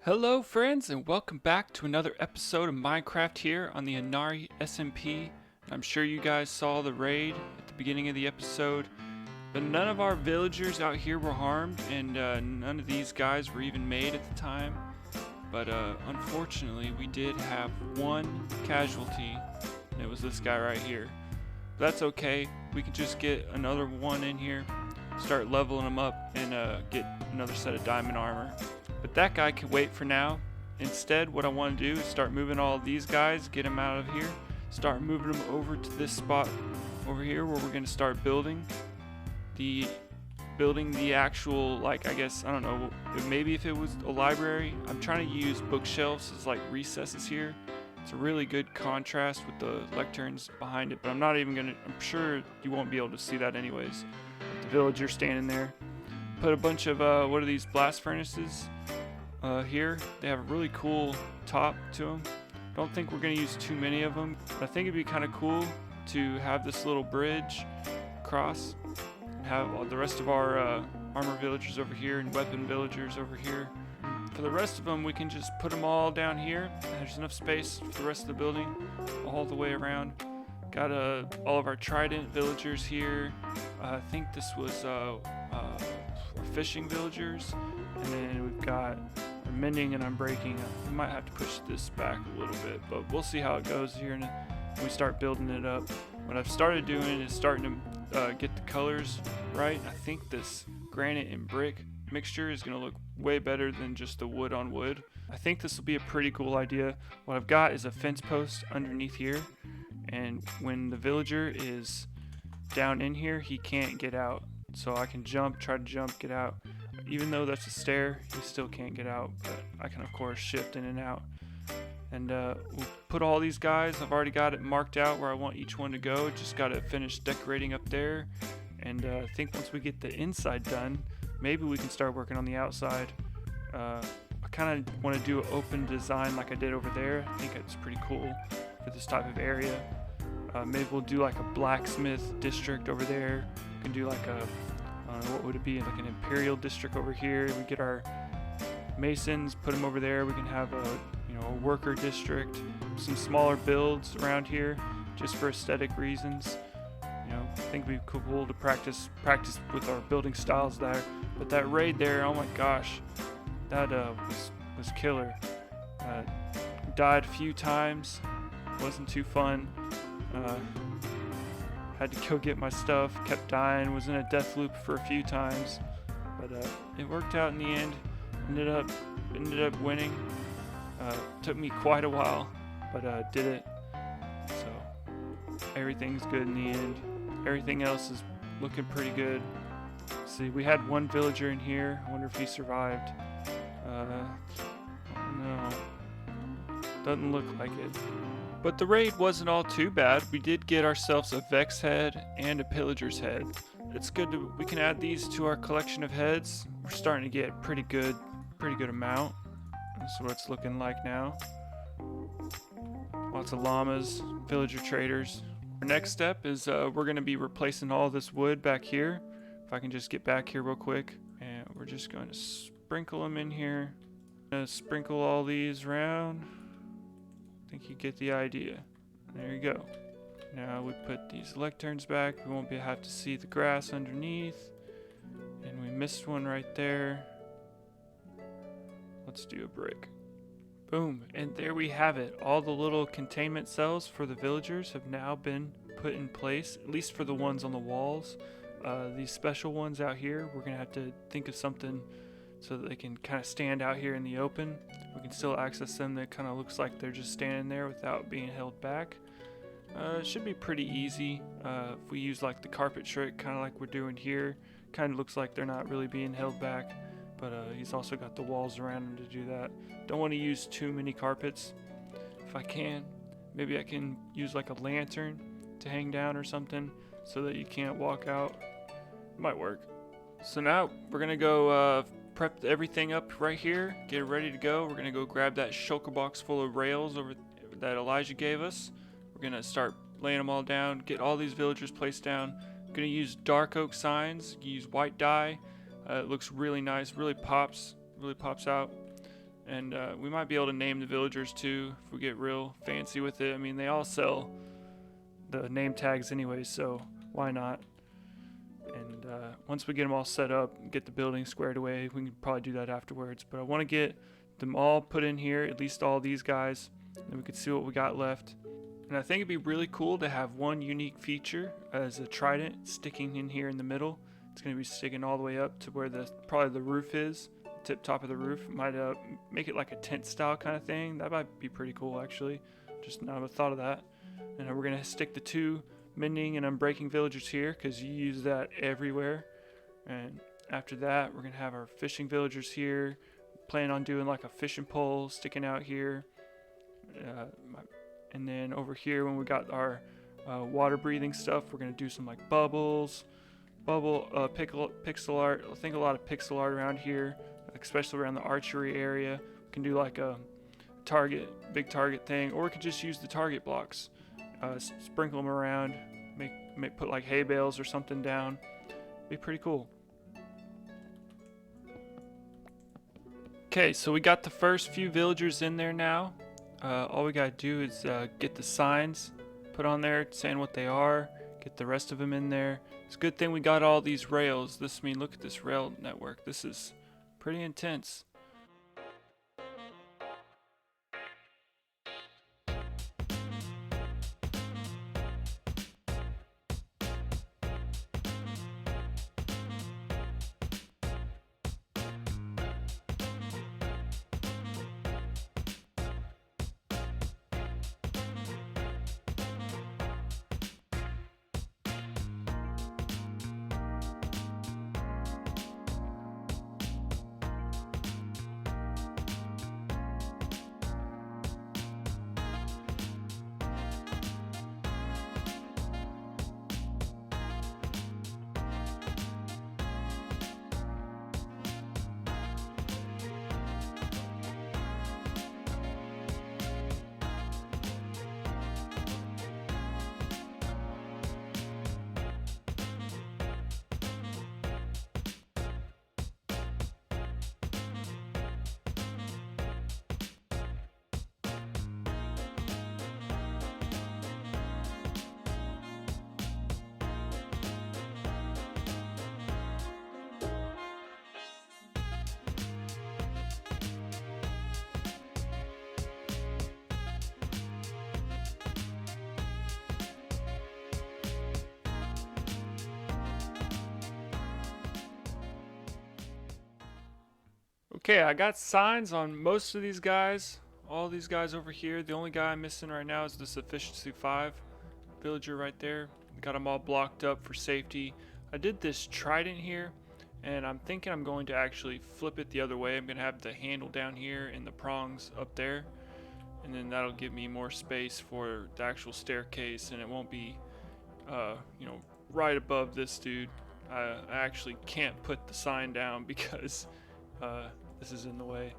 Hello friends, and welcome back to another episode of Minecraft here on the Inari SMP. I'm sure you guys saw the raid at the beginning of the episode, but none of our villagers out here were harmed, and none of these guys were even made at the time. But unfortunately, we did have one casualty, and it was this guy right here. But that's okay, we can just get another one in here, start leveling him up, and get another set of diamond armor. But that guy can wait for now. Instead, what I want to do is start moving all these guys, get them out of here, start moving them over to this spot over here where we're going to start building the actual, like, I guess, I don't know, maybe if it was a library. I'm trying to use bookshelves as like recesses here. It's a really good contrast with the lecterns behind it, but I'm sure you won't be able to see that anyways. The villager standing there. Put a bunch of, what are these, blast furnaces here. They have a really cool top to them. Don't think we're going to use too many of them. I think it'd be kind of cool to have this little bridge across and have the rest of our armor villagers over here and weapon villagers over here. For the rest of them, we can just put them all down here. There's enough space for the rest of the building all the way around. Got all of our trident villagers here. I think this was fishing villagers, and then we've got mending and unbreaking. We might have to push this back a little bit, but we'll see how it goes here and when we start building it up. What I've started doing is starting to get the colors right. I think this granite and brick mixture is going to look way better than just the wood on wood. I think this will be a pretty cool idea. What I've got is a fence post underneath here, and when the villager is down in here, he can't get out. So I can try to jump, get out. Even though that's a stair, he still can't get out, but I can of course shift in and out. And we'll put all these guys, I've already got it marked out where I want each one to go. Just got to finish decorating up there. And I think once we get the inside done, maybe we can start working on the outside. I kind of want to do an open design like I did over there. I think it's pretty cool for this type of area. Maybe we'll do like a blacksmith district over there. We can do like I don't know, what would it be, like an imperial district over here. We get our masons, put them over there. We can have a worker district, some smaller builds around here just for aesthetic reasons. I think it'd be cool to practice with our building styles there. But that raid there, oh my gosh, that was killer. Died a few times, wasn't too fun. Had to go get my stuff, kept dying, was in a death loop for a few times, but it worked out in the end. Ended up winning. Took me quite a while, but did it. So everything's good in the end. Everything else is looking pretty good. See, we had one villager in here. I wonder if he survived. No, doesn't look like it. But the raid wasn't all too bad. We did get ourselves a Vex head and a Pillager's head. It's good we can add these to our collection of heads. We're starting to get pretty good amount. That's what it's looking like now. Lots of llamas, villager traders. Our next step is we're going to be replacing all this wood back here. If I can just get back here real quick. And we're just going to sprinkle them in here. Sprinkle all these around. I think you get the idea. There you go. Now we put these lecterns back. We won't have to see the grass underneath. And we missed one right there. Let's do a brick. Boom. And there we have it. All the little containment cells for the villagers have now been put in place, at least for the ones on the walls. These special ones out here, we're going to have to think of something so that they can kind of stand out here in the open. We can still access them. That kind of looks like they're just standing there without being held back. It should be pretty easy if we use like the carpet trick, kind of like we're doing here. Kind of looks like they're not really being held back, but he's also got the walls around him to do that. Don't want to use too many carpets. If I can, maybe I can use like a lantern to hang down or something so that you can't walk out. Might work. So now we're gonna go prep everything up right here, get it ready to go. We're gonna go grab that shulker box full of rails that Elijah gave us. We're gonna start laying them all down, get all these villagers placed down. I'm gonna use dark oak signs, use white dye. It looks really nice, really pops out. And we might be able to name the villagers too if we get real fancy with it. I mean, they all sell the name tags anyway, so why not? And once we get them all set up and get the building squared away, we can probably do that afterwards. But I want to get them all put in here, at least all these guys, and we can see what we got left. And I think it'd be really cool to have one unique feature as a trident sticking in here in the middle. It's going to be sticking all the way up to where probably the roof is, top of the roof. Might make it like a tent style kind of thing. That might be pretty cool actually. Just not a thought of that. And we're going to stick the 2 mending and unbreaking villagers here because you use that everywhere. And after that, we're going to have our fishing villagers here. Plan on doing like a fishing pole sticking out here. And then over here, when we got our water breathing stuff, we're going to do some like bubbles, pixel art. I think a lot of pixel art around here, especially around the archery area. We can do like a big target thing, or we could just use the target blocks, sprinkle them around, put like hay bales or something down. Be pretty cool. Okay, so we got the first few villagers in there now. All we gotta do is get the signs put on there saying what they are, get the rest of them in there. It's a good thing we got all these rails. Look at this rail network. This is pretty intense. Okay, I got signs on most of these guys. All these guys over here. The only guy I'm missing right now is this Efficiency 5 villager right there. Got them all blocked up for safety. I did this trident here, and I'm thinking I'm going to actually flip it the other way. I'm going to have the handle down here and the prongs up there, and then that'll give me more space for the actual staircase, and it won't be right above this dude. I actually can't put the sign down because this is in the way.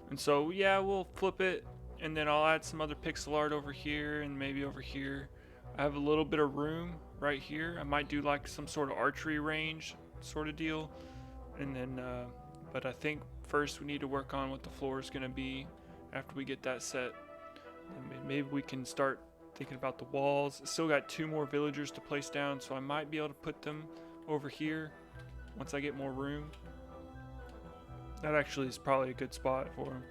And so yeah, we'll flip it, and then I'll add some other pixel art over here and maybe over here. I have a little bit of room right here. I might do like some sort of archery range sort of deal, and then but I think first we need to work on what the floor is going to be after we get that set. And maybe we can start thinking about the walls. Still got 2 more villagers to place down, so I might be able to put them over here once I get more room. That actually is probably a good spot for them.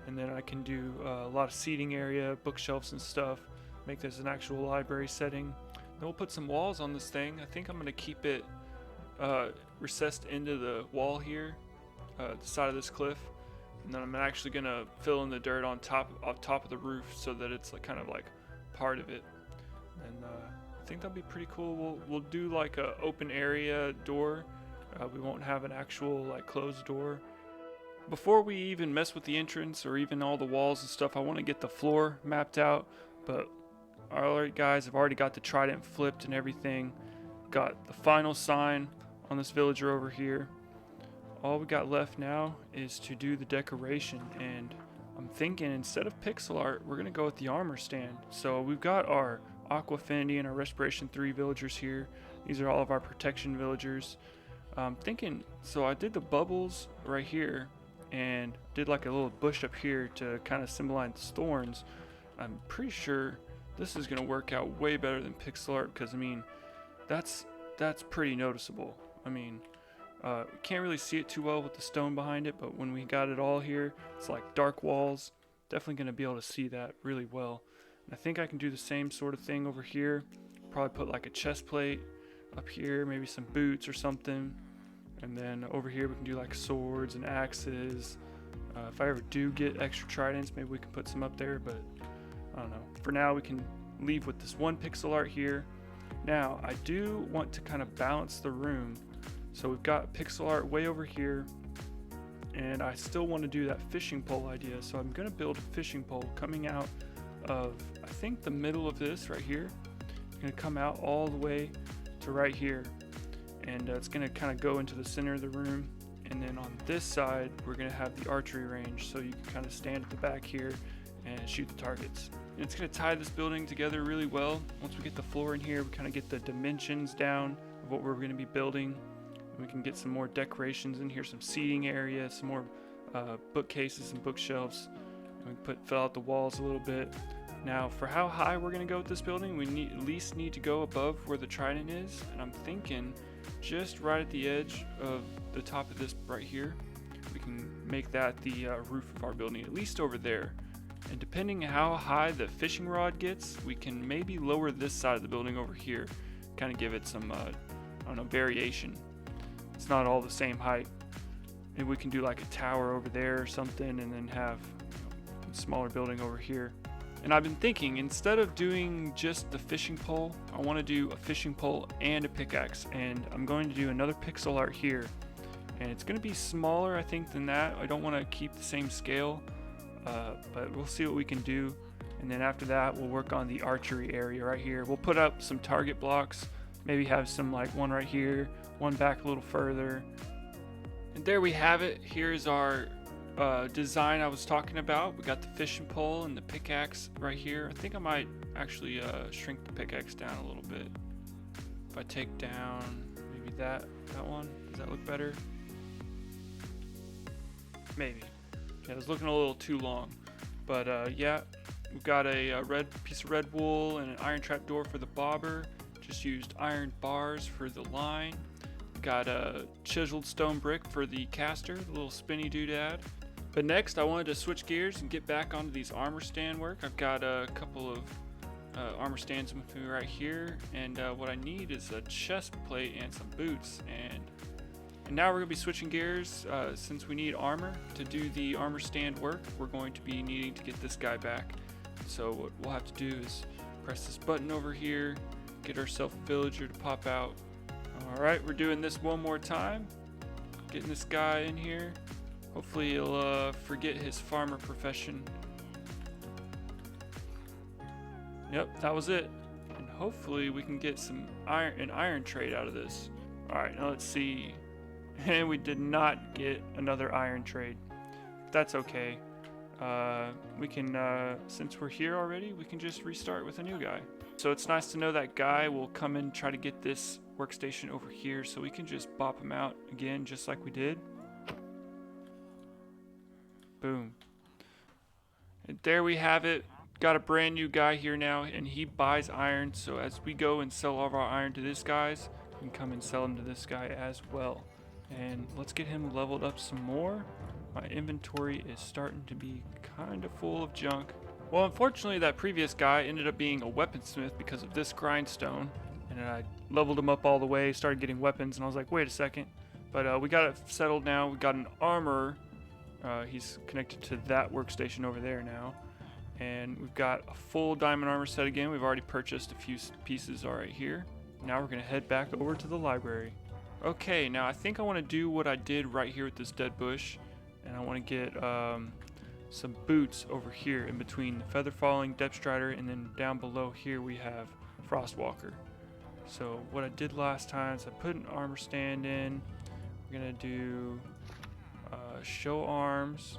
And then I can do a lot of seating area, bookshelves and stuff, make this an actual library setting. Then we'll put some walls on this thing. I think I'm going to keep it recessed into the wall here, the side of this cliff. And then I'm actually going to fill in the dirt on top of the roof so that it's like kind of like part of it. And I think that'll be pretty cool. We'll do like a open area door. We won't have an actual like closed door. Before we even mess with the entrance or even all the walls and stuff, I want to get the floor mapped out. But alright guys, I've already got the trident flipped and everything. Got the final sign on this villager over here. All we got left now is to do the decoration, and I'm thinking instead of pixel art, we're going to go with the armor stand. So we've got our Aqua Affinity and our Respiration 3 villagers here. These are all of our protection villagers. I'm thinking, so I did the bubbles right here, and did like a little bush up here to kind of symbolize thorns. I'm pretty sure this is gonna work out way better than pixel art, because I mean that's pretty noticeable. I mean, we can't really see it too well with the stone behind it, but when we got it all here, it's like dark walls. Definitely going to be able to see that really well. And I think I can do the same sort of thing over here. Probably put like a chest plate up here, maybe some boots or something. And then over here we can do like swords and axes. If I ever do get extra tridents, maybe we can put some up there, but I don't know. For now we can leave with this one pixel art here. Now I do want to kind of balance the room. So we've got pixel art way over here, and I still want to do that fishing pole idea. So I'm going to build a fishing pole coming out of, I think, the middle of this right here. It's going to come out all the way to right here, and it's going to kind of go into the center of the room. And then on this side, we're going to have the archery range, so you can kind of stand at the back here and shoot the targets. And it's going to tie this building together really well. Once we get the floor in here, we kind of get the dimensions down of what we're going to be building. We can get some more decorations in here, some seating area, some more bookcases and bookshelves. And we can fill out the walls a little bit. Now, for how high we're going to go with this building, we at least need to go above where the trident is. And I'm thinking just right at the edge of the top of this right here, we can make that the roof of our building, at least over there. And depending how high the fishing rod gets, we can maybe lower this side of the building over here, kind of give it some, I don't know, variation. It's not all the same height. Maybe we can do like a tower over there or something, and then have a smaller building over here. And I've been thinking, instead of doing just the fishing pole, I want to do a fishing pole and a pickaxe. And I'm going to do another pixel art here. And it's going to be smaller, I think, than that. I don't want to keep the same scale, but we'll see what we can do. And then after that, we'll work on the archery area right here. We'll put up some target blocks, maybe have some like one right here, one back a little further. And there we have it. Here's our design I was talking about. We got the fishing pole and the pickaxe right here. I think I might actually shrink the pickaxe down a little bit. If I take down maybe that one, does that look better? Maybe. Yeah, it was looking a little too long. But yeah, we've got a red piece of red wool and an iron trap door for the bobber. Just used iron bars for the line. Got a chiseled stone brick for the caster, the little spinny doodad. But next I wanted to switch gears and get back onto these armor stand work. I've got a couple of armor stands with me right here, and what I need is a chest plate and some boots. And now we're going to be switching gears. Since we need armor to do the armor stand work, we're going to be needing to get this guy back. So what we'll have to do is press this button over here, get ourselves a villager to pop out. Alright, we're doing this one more time. Getting this guy in here. Hopefully he'll forget his farmer profession. Yep, that was it. And hopefully we can get some an iron trade out of this. Alright, now let's see. And we did not get another iron trade. That's okay. We can, since we're here already, we can just restart with a new guy. So it's nice to know that guy will come and try to get this workstation over here, so we can just bop him out again, just like we did. Boom. And there we have it. Got a brand new guy here now, and he buys iron. So as we go and sell all of our iron to this guys, we can come and sell him to this guy as well. And let's get him leveled up some more. My inventory is starting to be kind of full of junk. Well, unfortunately, that previous guy ended up being a weaponsmith because of this grindstone. And I leveled him up all the way, started getting weapons, and I was like, wait a second. But we got it settled now. We got an armorer. He's connected to that workstation over there now. And we've got a full diamond armor set again. We've already purchased a few pieces right here. Now we're going to head back over to the library. Okay, now I think I want to do what I did right here with this dead bush. And I want to get some boots over here in between the feather falling, depth strider, and then down below here we have frostwalker. So what I did last time is I put an armor stand in. We're going to do show arms.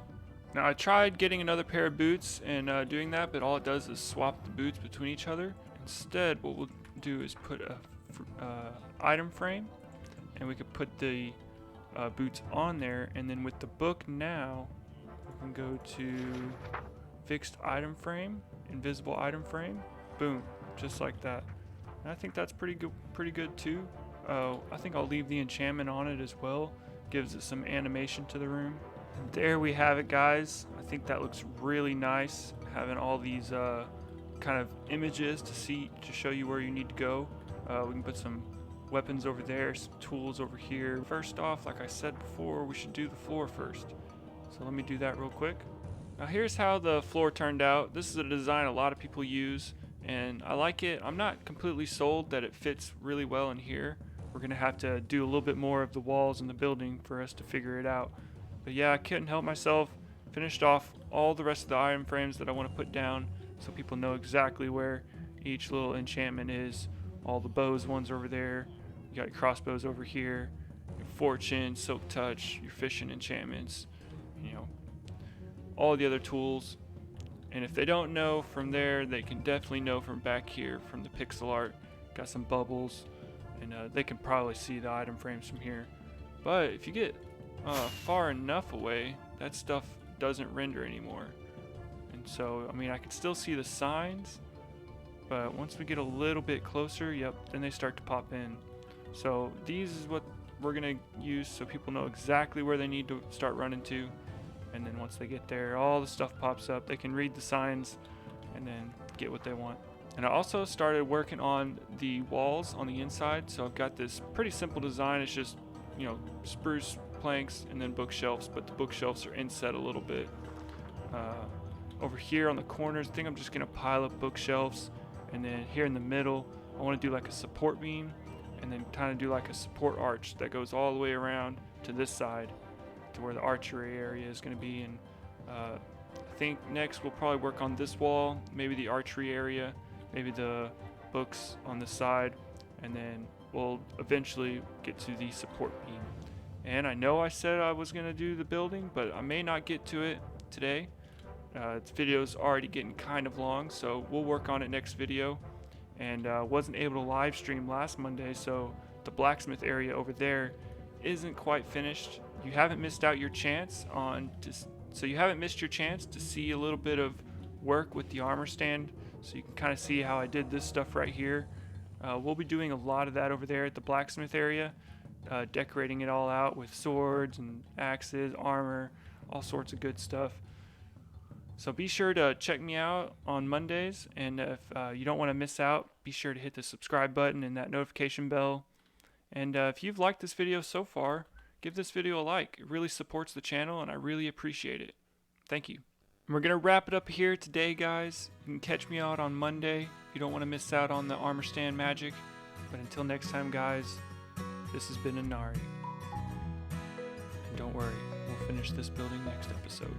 Now I tried getting another pair of boots and doing that, but all it does is swap the boots between each other. Instead, what we'll do is put a item frame, and we could put the boots on there. And then with the book now, we can go to fixed item frame, invisible item frame, boom, just like that. And I think that's pretty good too. I think I'll leave the enchantment on it as well. Gives it some animation to the room. And there we have it, guys. I think that looks really nice, having all these kind of images to show you where you need to go. We can put some weapons over there, some tools over here. First off, like I said before, we should do the floor first. So let me do that real quick. Now here's how the floor turned out. This is a design a lot of people use, and I like it. I'm not completely sold that it fits really well in here. We're gonna have to do a little bit more of the walls in the building for us to figure it out. But yeah, I couldn't help myself. Finished off all the rest of the item frames that I want to put down so people know exactly where each little enchantment is. All the bows ones over there. You got your crossbows over here. Your fortune, silk touch, your fishing enchantments. You know, all the other tools. And if they don't know from there, they can definitely know from back here from the pixel art. Got some bubbles, and they can probably see the item frames from here. But if you get far enough away, that stuff doesn't render anymore. And so, I mean, I can still see the signs, but once we get a little bit closer, yep, then they start to pop in. So these is what we're gonna use so people know exactly where they need to start running to. And then once they get there, all the stuff pops up. They can read the signs and then get what they want. And I also started working on the walls on the inside. So I've got this pretty simple design. It's just, you know, spruce planks and then bookshelves, but the bookshelves are inset a little bit. Over here on the corners, I think I'm just gonna pile up bookshelves. And then here in the middle, I wanna do like a support beam and then kind of do like a support arch that goes all the way around to this side to where the archery area is going to be. And I think next we'll probably work on this wall, maybe the archery area, maybe the books on the side, and then we'll eventually get to the support beam. And I know I said I was going to do the building, but I may not get to it today. This video's already getting kind of long, so we'll work on it next video. And wasn't able to live stream last Monday, so the blacksmith area over there isn't quite finished. You haven't missed out your chance so you haven't missed your chance to see a little bit of work with the armor stand, so you can kind of see how I did this stuff right here. We'll be doing a lot of that over there at the blacksmith area, decorating it all out with swords and axes, armor, all sorts of good stuff. So be sure to check me out on Mondays, and if you don't want to miss out, be sure to hit the subscribe button and that notification bell. And if you've liked this video so far, give this video a like. It really supports the channel, and I really appreciate it. Thank you. And we're going to wrap it up here today, guys. You can catch me out on Monday if you don't want to miss out on the armor stand magic. But until next time, guys, this has been Inari. And don't worry, we'll finish this building next episode.